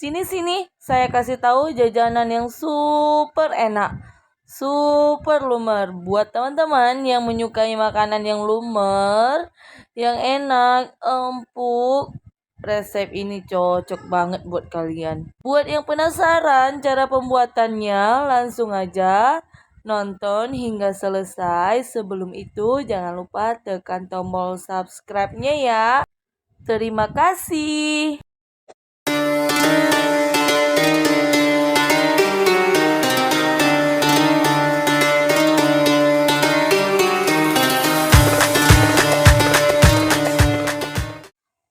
Sini, saya kasih tahu jajanan yang super enak, super lumer. Buat teman-teman yang menyukai makanan yang lumer, yang enak, empuk, resep ini cocok banget buat kalian. Buat yang penasaran cara pembuatannya, langsung aja nonton hingga selesai. Sebelum itu, jangan lupa tekan tombol subscribe-nya ya. Terima kasih.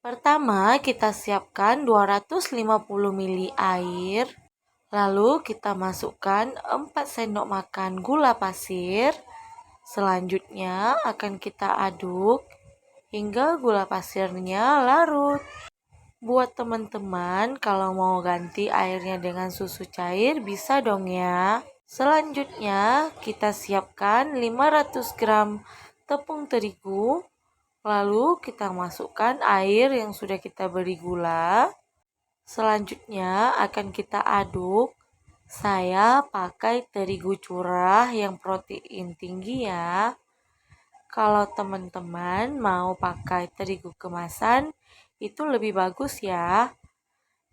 Pertama, kita siapkan 250 ml air. Lalu kita masukkan 4 sendok makan gula pasir. Selanjutnya akan kita aduk hingga gula pasirnya larut. Buat teman-teman kalau mau ganti airnya dengan susu cair bisa dong ya. Selanjutnya kita siapkan 500 gram tepung terigu. Lalu kita masukkan air yang sudah kita beri gula. Selanjutnya akan kita aduk. Saya pakai terigu curah yang protein tinggi ya. Kalau teman-teman mau pakai terigu kemasan, itu lebih bagus ya.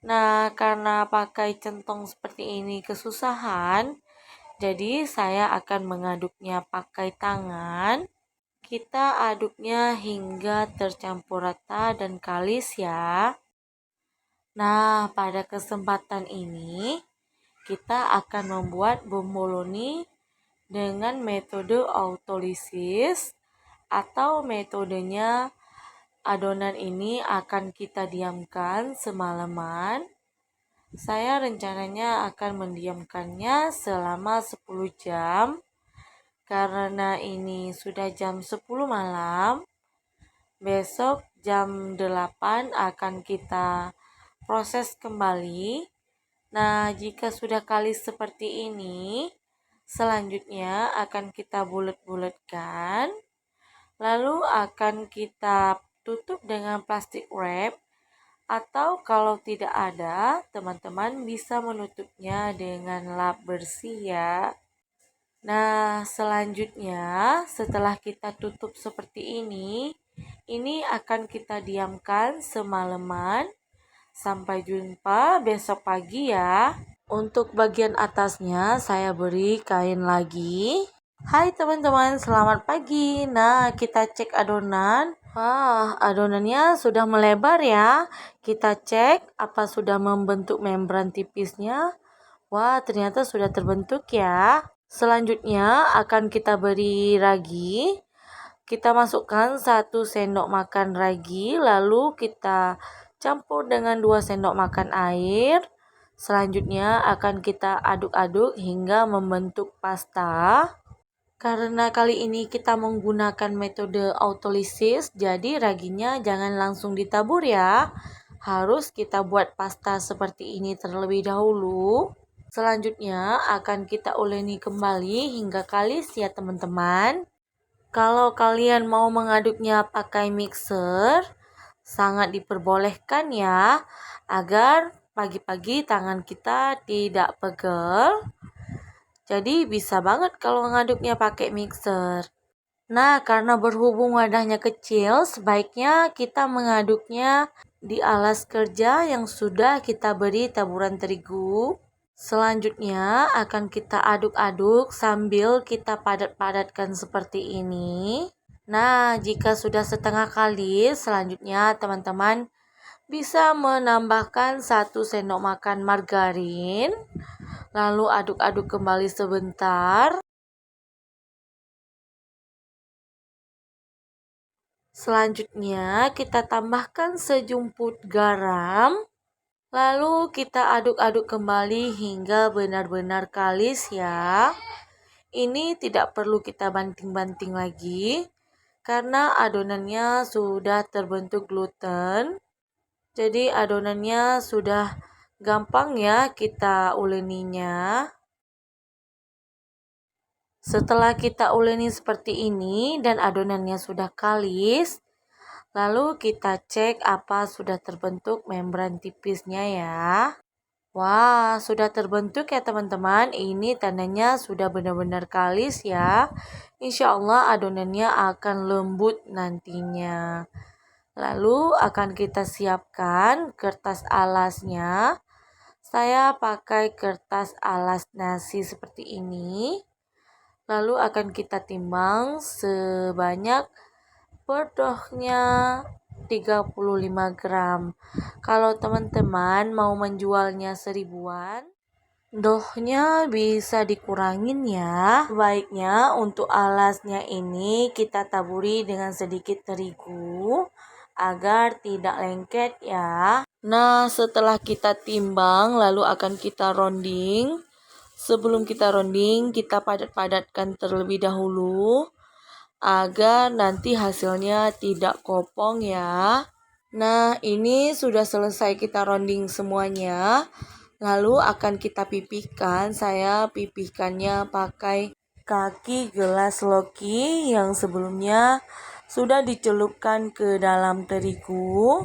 Nah, karena pakai centong seperti ini kesusahan, jadi saya akan mengaduknya pakai tangan. Kita aduknya hingga tercampur rata dan kalis ya. Nah, pada kesempatan ini kita akan membuat bomboloni dengan metode autolisis atau metodenya adonan ini akan kita diamkan semalaman. Saya rencananya akan mendiamkannya selama 10 jam. Karena ini sudah jam 10 malam. Besok jam 8 akan kita proses kembali. Nah, jika sudah kalis seperti ini, selanjutnya akan kita bulat-bulatkan. Lalu akan kita tutup dengan plastik wrap, atau kalau tidak ada, teman-teman bisa menutupnya dengan lap bersih ya. Nah, selanjutnya setelah kita tutup seperti ini akan kita diamkan semalaman. Sampai jumpa besok pagi ya. Untuk bagian atasnya saya beri kain lagi. Hai teman-teman, selamat pagi. Nah, kita cek adonan. Wah, adonannya sudah melebar ya. Kita cek apa sudah membentuk membran tipisnya. Wah, ternyata sudah terbentuk ya. Selanjutnya akan kita beri ragi. Kita masukkan 1 sendok makan ragi, lalu kita campur dengan 2 sendok makan air. Selanjutnya akan kita aduk-aduk hingga membentuk pasta. Karena kali ini kita menggunakan metode autolisis, jadi raginya jangan langsung ditabur ya. Harus kita buat pasta seperti ini terlebih dahulu. Selanjutnya akan kita uleni kembali hingga kalis ya teman-teman. Kalau kalian mau mengaduknya pakai mixer, sangat diperbolehkan ya, agar pagi-pagi tangan kita tidak pegel. Jadi bisa banget kalau ngaduknya pakai mixer. Nah, karena berhubung wadahnya kecil, sebaiknya kita mengaduknya di alas kerja yang sudah kita beri taburan terigu. Selanjutnya akan kita aduk-aduk sambil kita padat-padatkan seperti ini. Nah, jika sudah setengah kali, selanjutnya teman-teman bisa menambahkan 1 sendok makan margarin. Lalu aduk-aduk kembali sebentar. Selanjutnya kita tambahkan sejumput garam. Lalu kita aduk-aduk kembali hingga benar-benar kalis ya. Ini tidak perlu kita banting-banting lagi karena adonannya sudah terbentuk gluten. Jadi adonannya sudah gampang ya kita uleninya. Setelah kita uleni seperti ini dan adonannya sudah kalis, lalu kita cek apa sudah terbentuk membran tipisnya ya. Wah, sudah terbentuk ya teman-teman. Ini tandanya sudah benar-benar kalis ya. Insya Allah adonannya akan lembut nantinya. Lalu akan kita siapkan kertas alasnya. Saya pakai kertas alas nasi seperti ini. Lalu akan kita timbang sebanyak per dohnya 35 gram. Kalau teman-teman mau menjualnya seribuan, dohnya bisa dikurangin ya. Baiknya untuk alasnya ini kita taburi dengan sedikit terigu agar tidak lengket ya. Nah, setelah kita timbang lalu akan kita rounding. Sebelum kita rounding, kita padat-padatkan terlebih dahulu agar nanti hasilnya tidak kopong ya. Nah, ini sudah selesai kita rounding semuanya. Lalu akan kita pipihkan. Saya pipihkannya pakai kaki gelas loki yang sebelumnya sudah dicelupkan ke dalam terigu.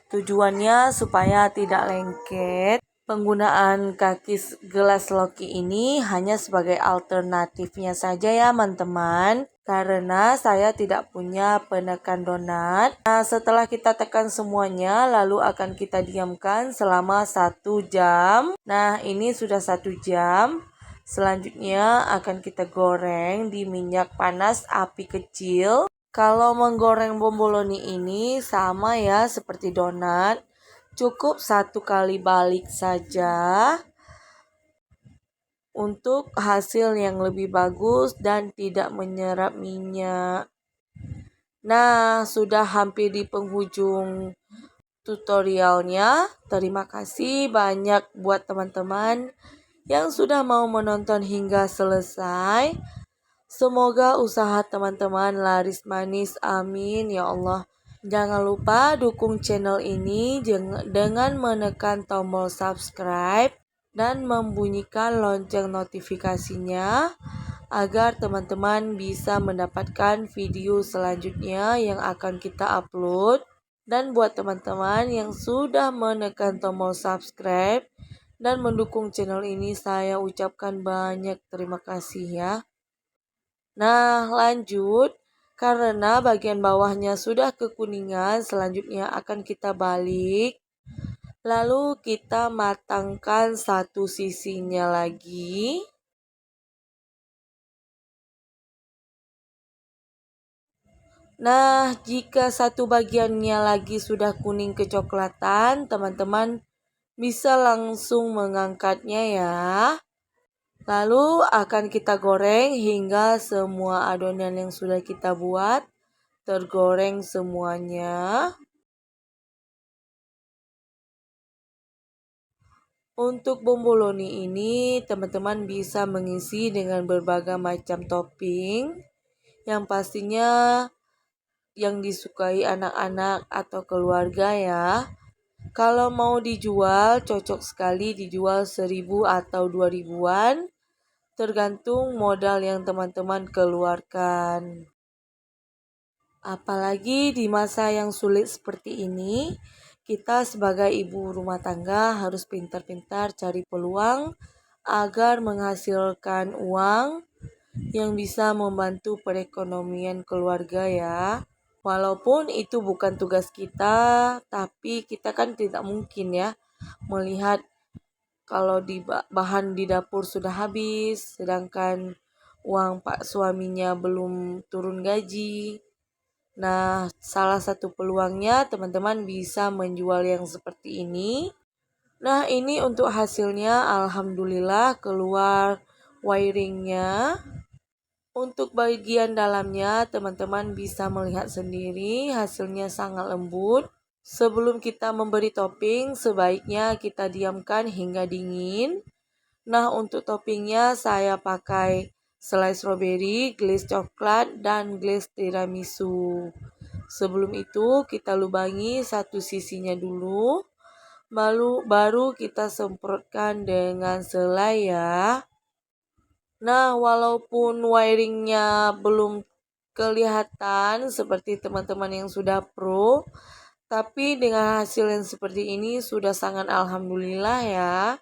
Tujuannya supaya tidak lengket. Penggunaan kaki gelas loki ini hanya sebagai alternatifnya saja ya teman-teman. Karena saya tidak punya penekan donat. Nah, setelah kita tekan semuanya, lalu akan kita diamkan selama 1 jam. Nah, ini sudah 1 jam. Selanjutnya akan kita goreng di minyak panas api kecil. Kalau menggoreng bomboloni ini sama ya seperti donat. Cukup 1 kali balik saja untuk hasil yang lebih bagus dan tidak menyerap minyak. Nah, sudah hampir di penghujung tutorialnya. Terima kasih banyak buat teman-teman yang sudah mau menonton hingga selesai. Semoga usaha teman-teman laris manis, amin ya Allah. Jangan lupa dukung channel ini dengan menekan tombol subscribe dan membunyikan lonceng notifikasinya agar teman-teman bisa mendapatkan video selanjutnya yang akan kita upload. Dan buat teman-teman yang sudah menekan tombol subscribe dan mendukung channel ini, saya ucapkan banyak terima kasih ya. Nah, lanjut. Karena bagian bawahnya sudah kekuningan, selanjutnya akan kita balik. Lalu kita matangkan satu sisinya lagi. Nah, jika satu bagiannya lagi sudah kuning kecoklatan, teman-teman bisa langsung mengangkatnya ya. Lalu akan kita goreng hingga semua adonan yang sudah kita buat tergoreng semuanya. Untuk bomboloni ini teman-teman bisa mengisi dengan berbagai macam topping. Yang pastinya yang disukai anak-anak atau keluarga ya. Kalau mau dijual cocok sekali dijual 1.000 atau 2.000-an. Tergantung modal yang teman-teman keluarkan. Apalagi di masa yang sulit seperti ini, kita sebagai ibu rumah tangga harus pintar-pintar cari peluang agar menghasilkan uang yang bisa membantu perekonomian keluarga ya. Walaupun itu bukan tugas kita, tapi kita kan tidak mungkin ya melihat kalau bahan di dapur sudah habis, sedangkan uang pak suaminya belum turun gaji. Nah, salah satu peluangnya teman-teman bisa menjual yang seperti ini. Nah, ini untuk hasilnya alhamdulillah keluar wiringnya. Untuk bagian dalamnya teman-teman bisa melihat sendiri hasilnya sangat lembut. Sebelum kita memberi topping, sebaiknya kita diamkan hingga dingin. Nah, untuk toppingnya saya pakai selai strawberry, glaze coklat, dan glaze tiramisu. Sebelum itu kita lubangi satu sisinya dulu. Baru kita semprotkan dengan selai ya. Nah, walaupun wiringnya belum kelihatan seperti teman-teman yang sudah pro, tapi dengan hasil yang seperti ini sudah sangat alhamdulillah ya.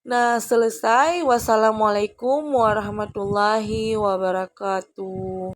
Nah, selesai. Wassalamualaikum warahmatullahi wabarakatuh.